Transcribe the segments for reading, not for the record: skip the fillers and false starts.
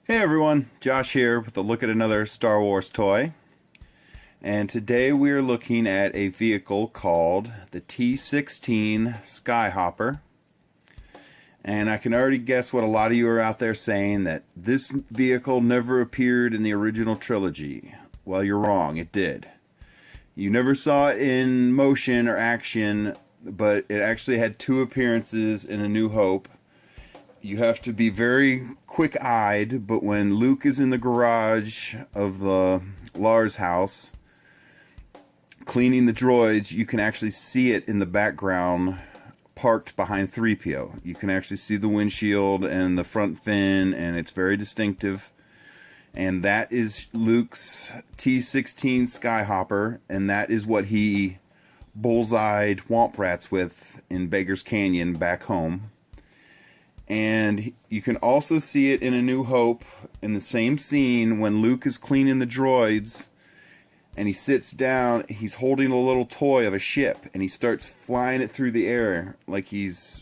Hey everyone, Josh here with a look at another Star Wars toy. And today we are looking at a vehicle called the T-16 Skyhopper. And I can already guess what a lot of you are out there saying, that this vehicle never appeared in the original trilogy. Well, you're wrong, it did. You never saw it in motion or action, but it actually had two appearances in A New Hope. You have to be very quick-eyed, but when Luke is in the garage of the Lars house cleaning the droids, you can actually see it in the background parked behind 3PO. You can actually see the windshield and the front fin, and it's very distinctive. And that is Luke's T-16 Skyhopper, and that is what he bullseyed Womp Rats with in Beggar's Canyon back home. And you can also see it in A New Hope in the same scene when Luke is cleaning the droids and he sits down. He's holding a little toy of a ship and he starts flying it through the air like he's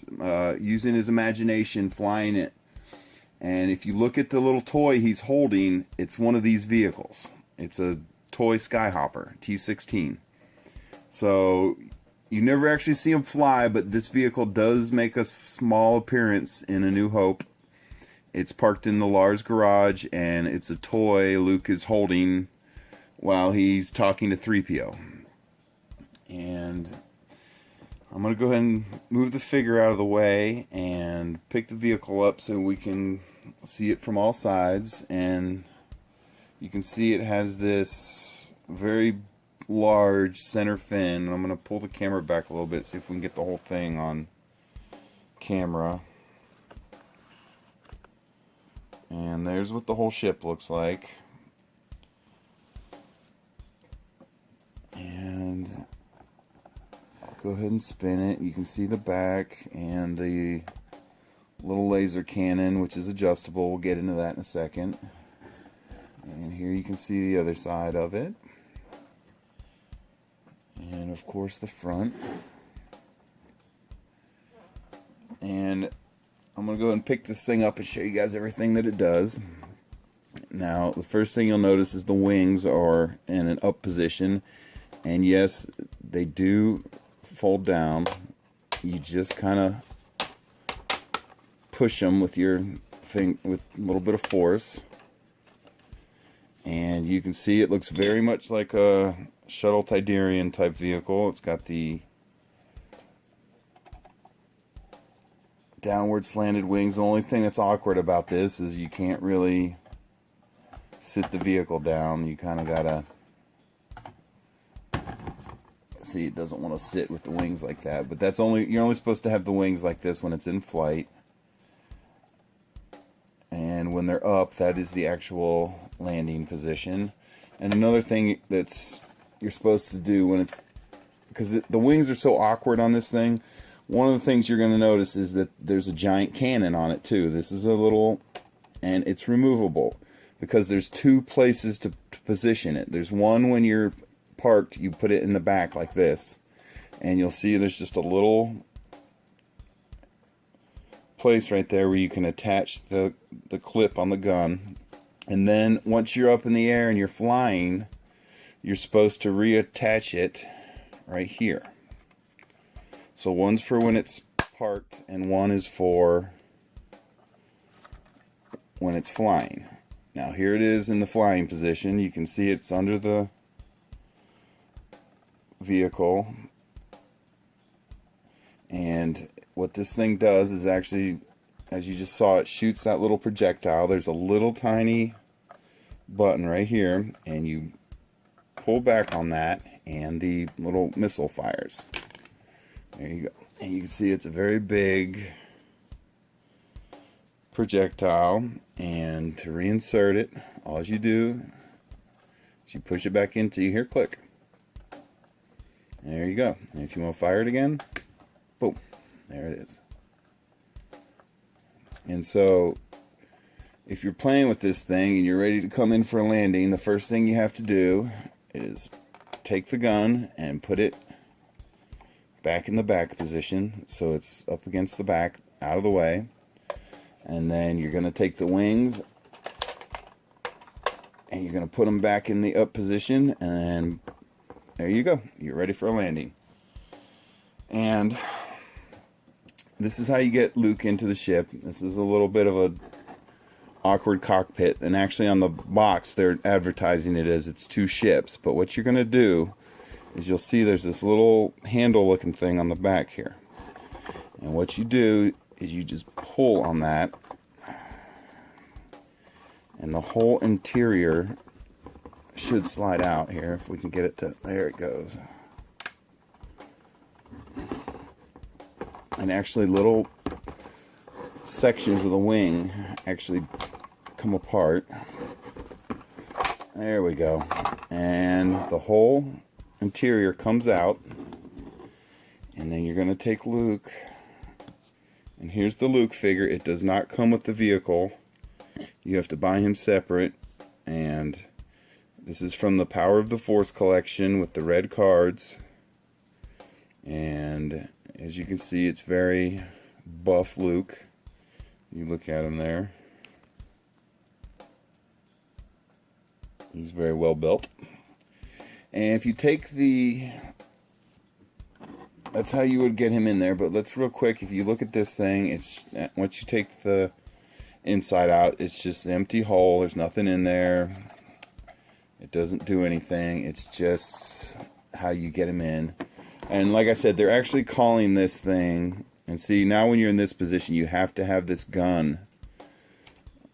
using his imagination flying it. And if you look at the little toy he's holding, it's one of these vehicles. It's a toy Skyhopper T-16. So you never actually see him fly, but this vehicle does make a small appearance in A New Hope. It's parked in the Lars garage, and it's a toy Luke is holding while he's talking to 3PO. And I'm going to go ahead and move the figure out of the way and pick the vehicle up so we can see it from all sides. And you can see it has this very large center fin. I'm going to pull the camera back a little bit, see if we can get the whole thing on camera. And there's what the whole ship looks like. And I'll go ahead and spin it. You can see the back and the little laser cannon, which is adjustable. We'll get into that in a second. And here you can see the other side of it. And of course the front. And I'm going to go ahead and pick this thing up and show you guys everything that it does. Now the first thing you'll notice is the wings are in an up position. And yes, they do fold down. You just kind of push them with your thing with a little bit of force. And you can see it looks very much like a shuttle Tidarian type vehicle. It's got the downward slanted wings. The only thing that's awkward about this is you can't really sit the vehicle down. You kind of gotta see, it doesn't want to sit with the wings like that, but that's you're only supposed to have the wings like this when it's in flight. And when they're up, that is the actual landing position. And another thing that's you're supposed to do when it's, because the wings are so awkward on this thing, one of the things you're going to notice is that there's a giant cannon on it too. This is a little, and it's removable because there's two places to position it. There's one when you're parked, you put it in the back like this, and you'll see there's just a little place right there where you can attach the clip on the gun. And then once you're up in the air and you're flying, you're supposed to reattach it right here. So one's for when it's parked and one is for when it's flying. Now here it is in the flying position. You can see it's under the vehicle. And what this thing does is actually, as you just saw, it shoots that little projectile. There's a little tiny button right here, and you pull back on that and the little missile fires. There you go. And you can see it's a very big projectile, and to reinsert it, all you do is you push it back into, you hear click. There you go. And if you want to fire it again, boom, there it is. And so if you're playing with this thing and you're ready to come in for a landing, the first thing you have to do is take the gun and put it back in the back position so it's up against the back, out of the way. And then you're going to take the wings And you're going to put them back in the up position, and there you go. You're ready for a landing. And this is how you get Luke into the ship. This is a little bit of a awkward cockpit, and actually on the box they're advertising it as it's 2 ships. But what you're going to do is you'll see there's this little handle looking thing on the back here. And what you do is you just pull on that, and the whole interior should slide out here. If we can get it to, there it goes. And actually little sections of the wing actually come apart. There we go. And the whole interior comes out. And then you're going to take Luke. And here's the Luke figure. It does not come with the vehicle. You have to buy him separate. And this is from the Power of the Force collection with the red cards. And as you can see, it's very buff Luke. You look at him there. He's very well built. And if you take the... That's how you would get him in there. But let's real quick, if you look at this thing, it's once you take the inside out, it's just an empty hole. There's nothing in there. It doesn't do anything. It's just how you get him in. And like I said, they're actually calling this thing, and see, now when you're in this position, you have to have this gun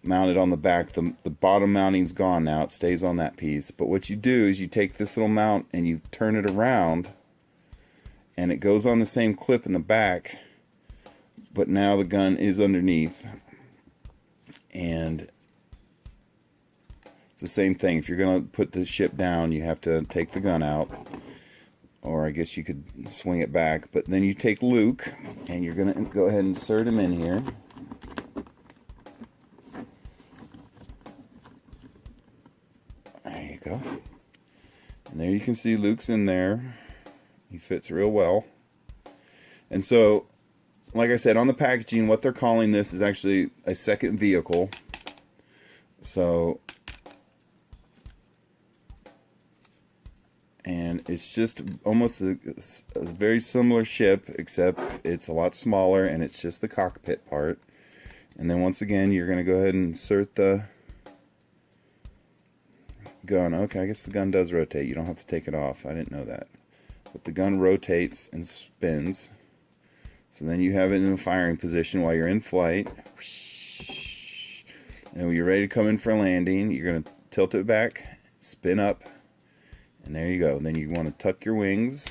mounted on the back. The bottom mounting's gone now. It stays on that piece. But what you do is you take this little mount and you turn it around, and it goes on the same clip in the back, but now the gun is underneath. And it's the same thing. If you're going to put the ship down, you have to take the gun out. Or I guess you could swing it back. But then you take Luke, and you're going to go ahead and insert him in here. There you go. And there you can see Luke's in there. He fits real well. And so, like I said, on the packaging, what they're calling this is actually a second vehicle. So... and it's just almost a very similar ship, except it's a lot smaller and it's just the cockpit part. And then once again, you're going to go ahead and insert the gun. Okay, I guess the gun does rotate. You don't have to take it off. I didn't know that. But the gun rotates and spins. So then you have it in the firing position while you're in flight. And when you're ready to come in for a landing, you're going to tilt it back, spin up, and there you go. Then you want to tuck your wings,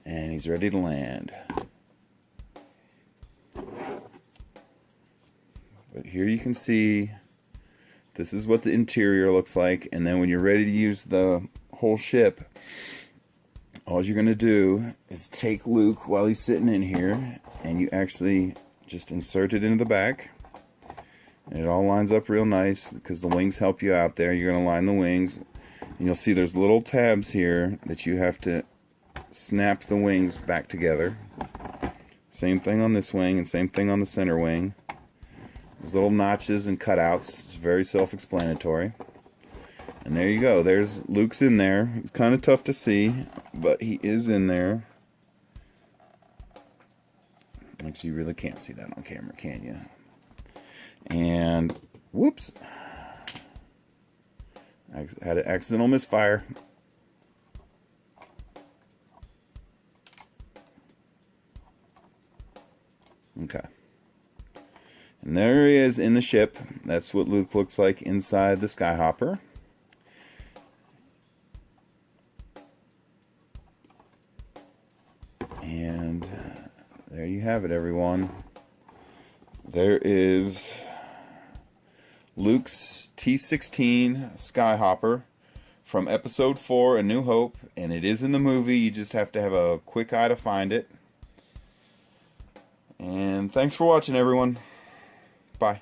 and he's ready to land. But here you can see this is what the interior looks like. And then when you're ready to use the whole ship, all you're going to do is take Luke while he's sitting in here, and you actually just insert it into the back. And it all lines up real nice because the wings help you out there. You're going to line the wings, and you'll see there's little tabs here that you have to snap the wings back together. Same thing on this wing and same thing on the center wing. There's little notches and cutouts. It's very self-explanatory. And there you go. There's Luke's in there. It's kind of tough to see, but he is in there. Actually, you really can't see that on camera, can you? And whoops, I had an accidental misfire. Okay, and there he is in the ship. That's what Luke looks like inside the Skyhopper. And there you have it, everyone. There is Luke's T-16 Skyhopper from Episode 4, A New Hope, and it is in the movie. You just have to have a quick eye to find it. And thanks for watching, everyone. Bye.